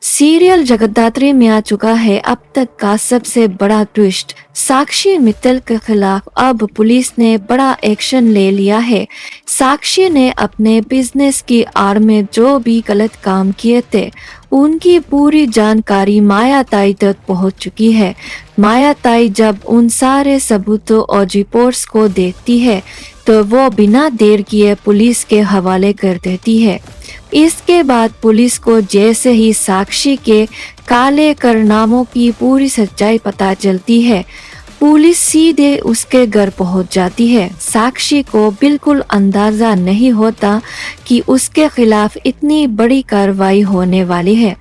Serial जगद्धात्री में आ चुका है अब तक का सबसे बड़ा ट्विस्ट। साक्षी मित्तल के खिलाफ अब पुलिस ने बड़ा एक्शन ले लिया है। साक्षी ने अपने बिजनेस की आड़ में जो भी गलत काम किए थे उनकी पूरी जानकारी माया ताई तक पहुंच चुकी है। माया ताई जब उन सारे सबूतों और रिपोर्ट्स को देखती है तो वो बिना देर किए पुलिस के हवाले कर देती है। इसके बाद पुलिस को जैसे ही साक्षी के काले कारनामों की पूरी सच्चाई पता चलती है, पुलिस सीधे उसके घर पहुंच जाती है। साक्षी को बिल्कुल अंदाजा नहीं होता कि उसके खिलाफ इतनी बड़ी कार्रवाई होने वाली है।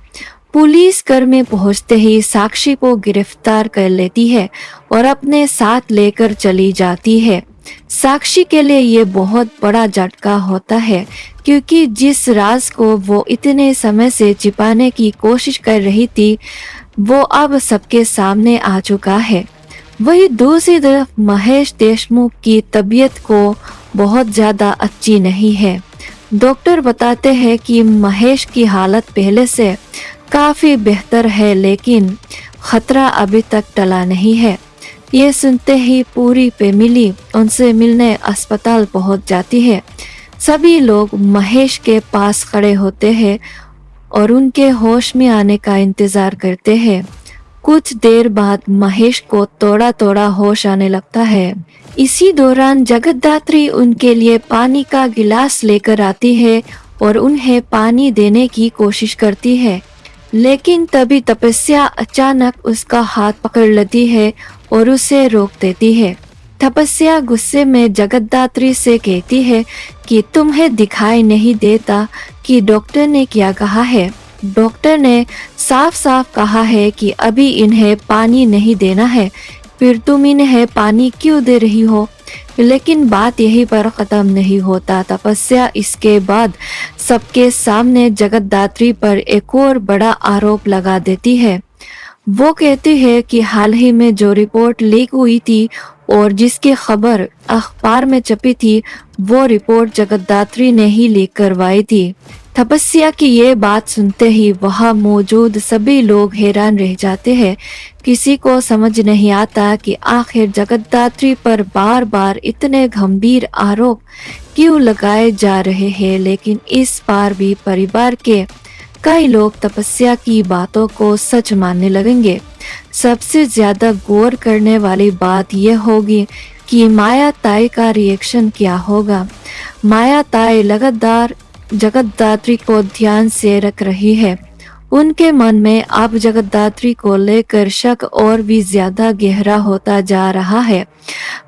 पुलिस घर में पहुंचते ही साक्षी को गिरफ्तार कर लेती है और अपने साथ लेकर चली जाती है। साक्षी के लिए ये बहुत बड़ा झटका होता है क्योंकि जिस राज को वो इतने समय से छिपाने की कोशिश कर रही थी वो अब सबके सामने आ चुका है। वही दूसरी तरफ महेश देशमुख की तबीयत को बहुत ज्यादा अच्छी नहीं है। डॉक्टर बताते हैं कि महेश की हालत पहले से काफी बेहतर है लेकिन खतरा अभी तक टला नहीं है। ये सुनते ही पूरी फैमिली उनसे मिलने अस्पताल पहुंच जाती है। सभी लोग महेश के पास खड़े होते हैं और उनके होश में आने का इंतजार करते हैं। कुछ देर बाद महेश को थोड़ा थोड़ा होश आने लगता है। इसी दौरान जगद्धात्री उनके लिए पानी का गिलास लेकर आती है और उन्हें पानी देने की कोशिश करती है, लेकिन तभी तपस्या अचानक उसका हाथ पकड़ लेती है और उसे रोक देती है। तपस्या गुस्से में जगद्धात्री से कहती है कि तुम्हें दिखाई नहीं देता कि डॉक्टर ने क्या कहा है। डॉक्टर ने साफ साफ कहा है कि अभी इन्हें पानी नहीं देना है, फिर तुम इन्हें पानी क्यों दे रही हो। लेकिन बात यहीं पर खत्म नहीं होता। तपस्या इसके बाद सबके सामने जगद्धात्री पर एक और बड़ा आरोप लगा देती है। वो कहती है कि हाल ही में जो रिपोर्ट लीक हुई थी और जिसकी खबर अखबार में छपी थी वो रिपोर्ट जगद्धात्री ने ही लीक करवाई थी। तपस्या की ये बात सुनते ही वहां मौजूद सभी लोग हैरान रह जाते हैं। किसी को समझ नहीं आता कि आखिर जगद्धात्री पर बार बार इतने गंभीर आरोप क्यों लगाए जा रहे हैं, लेकिन इस बार भी परिवार के कई लोग तपस्या की बातों को सच मानने लगेंगे। सबसे ज्यादा गौर करने वाली बात यह होगी कि माया ताई का रिएक्शन क्या होगा। माया ताई लगातार जगद्धात्री को ध्यान से रख रही है। उनके मन में अब जगद्धात्री को लेकर शक और भी ज्यादा गहरा होता जा रहा है।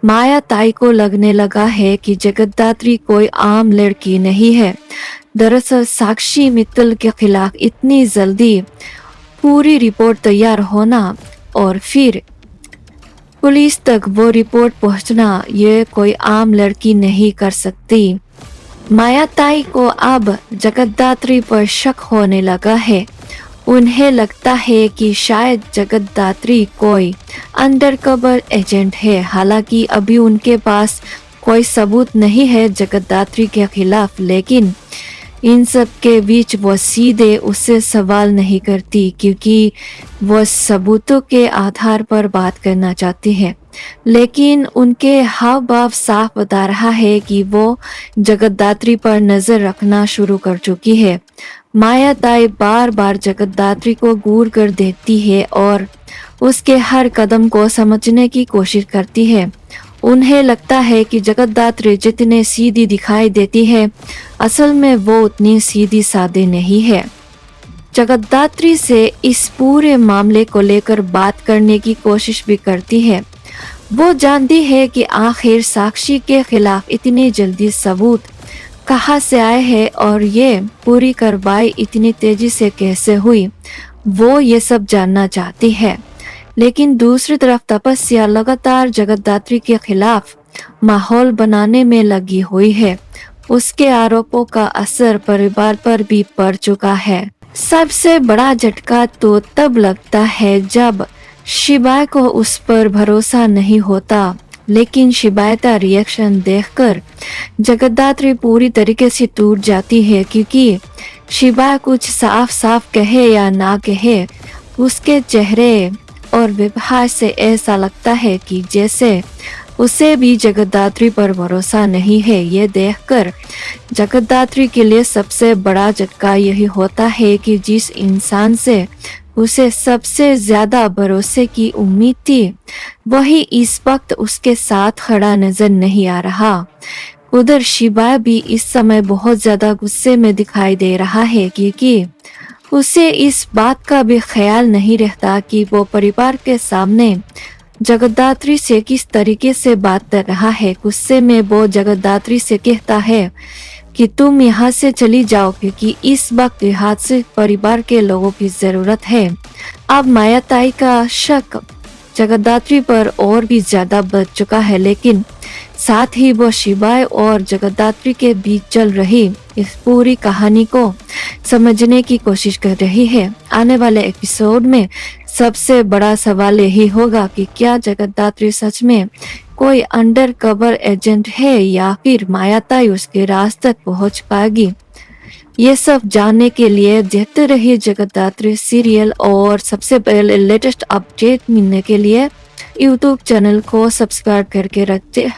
माया ताई को लगने लगा है कि जगद्धात्री कोई आम लड़की नहीं है। दरअसल साक्षी मित्तल के खिलाफ इतनी जल्दी पूरी रिपोर्ट तैयार होना और फिर पुलिस तक वो रिपोर्ट पहुंचना ये कोई आम लड़की नहीं कर सकती। माया ताई को अब जगद्धात्री पर शक होने लगा है। उन्हें लगता है कि शायद जगद्धात्री कोई अंडरकवर एजेंट है। हालांकि अभी उनके पास कोई सबूत नहीं है जगद्धात्री के खिलाफ, लेकिन इन सब के बीच वो सीधे उससे सवाल नहीं करती क्योंकि वो सबूतों के आधार पर बात करना चाहती है। लेकिन उनके हाव भाव साफ बता रहा है कि वो जगद्धात्री पर नजर रखना शुरू कर चुकी है। माया ताई बार बार जगद्धात्री को घूर कर देखती है और उसके हर कदम को समझने की कोशिश करती है। उन्हें लगता है कि जगद्धात्री जितने सीधी दिखाई देती है असल में वो उतनी सीधी सादी नहीं है। जगद्धात्री से इस पूरे मामले को लेकर बात करने की कोशिश भी करती है। वो जानती है कि आखिर साक्षी के खिलाफ इतनी जल्दी सबूत कहां से आए हैं और ये पूरी कार्रवाई इतनी तेजी से कैसे हुई, वो ये सब जानना चाहती है। लेकिन दूसरी तरफ तपस्या लगातार जगद्धात्री के खिलाफ माहौल बनाने में लगी हुई है। उसके आरोपों का असर परिवार पर भी पड़ चुका है। सबसे बड़ा झटका तो तब लगता है जब शिबाय को उस पर भरोसा नहीं होता, लेकिन शिबाय का रिएक्शन देखकर जगद्धात्री पूरी तरीके से टूट जाती है क्योंकि शिबा कुछ साफ साफ कहे या ना कहे, उसके चेहरे और व्यवहार से ऐसा लगता है कि जैसे उसे भी जगद्धात्री पर भरोसा नहीं है। ये देखकर जगद्धात्री के लिए सबसे बड़ा झटका यही होता है कि जिस इंसान से उसे सबसे ज्यादा भरोसे की उम्मीद थी, वही इस वक्त उसके साथ खड़ा नजर नहीं आ रहा। उधर शिबा भी इस समय बहुत ज्यादा गुस्से में दिखाई दे रहा है, क्योंकि उसे इस बात का भी ख्याल नहीं रहता कि वो परिवार के सामने जगद्धात्री से किस तरीके से बात कर रहा है। गुस्से में वो जगद्धात्री से कहता है कि तुम यहाँ से चली जाओ, क्योंकि इस वक्त यहाँ से परिवार के लोगों की जरूरत है। अब मायाताई का शक जगद्धात्री पर और भी ज्यादा बढ़ चुका है, लेकिन साथ ही वो शिवाय और जगद्धात्री के बीच चल रही इस पूरी कहानी को समझने की कोशिश कर रही है। आने वाले एपिसोड में सबसे बड़ा सवाल यही होगा कि क्या जगद्धात्री सच में कोई अंडर कवर एजेंट है या फिर मायाताई उसके राज तक पहुंच पाएगी। ये सब जानने के लिए देखते रहिए जगद्धात्री सीरियल, और सबसे पहले लेटेस्ट अपडेट मिलने के लिए यूट्यूब चैनल को सब्सक्राइब करके रखते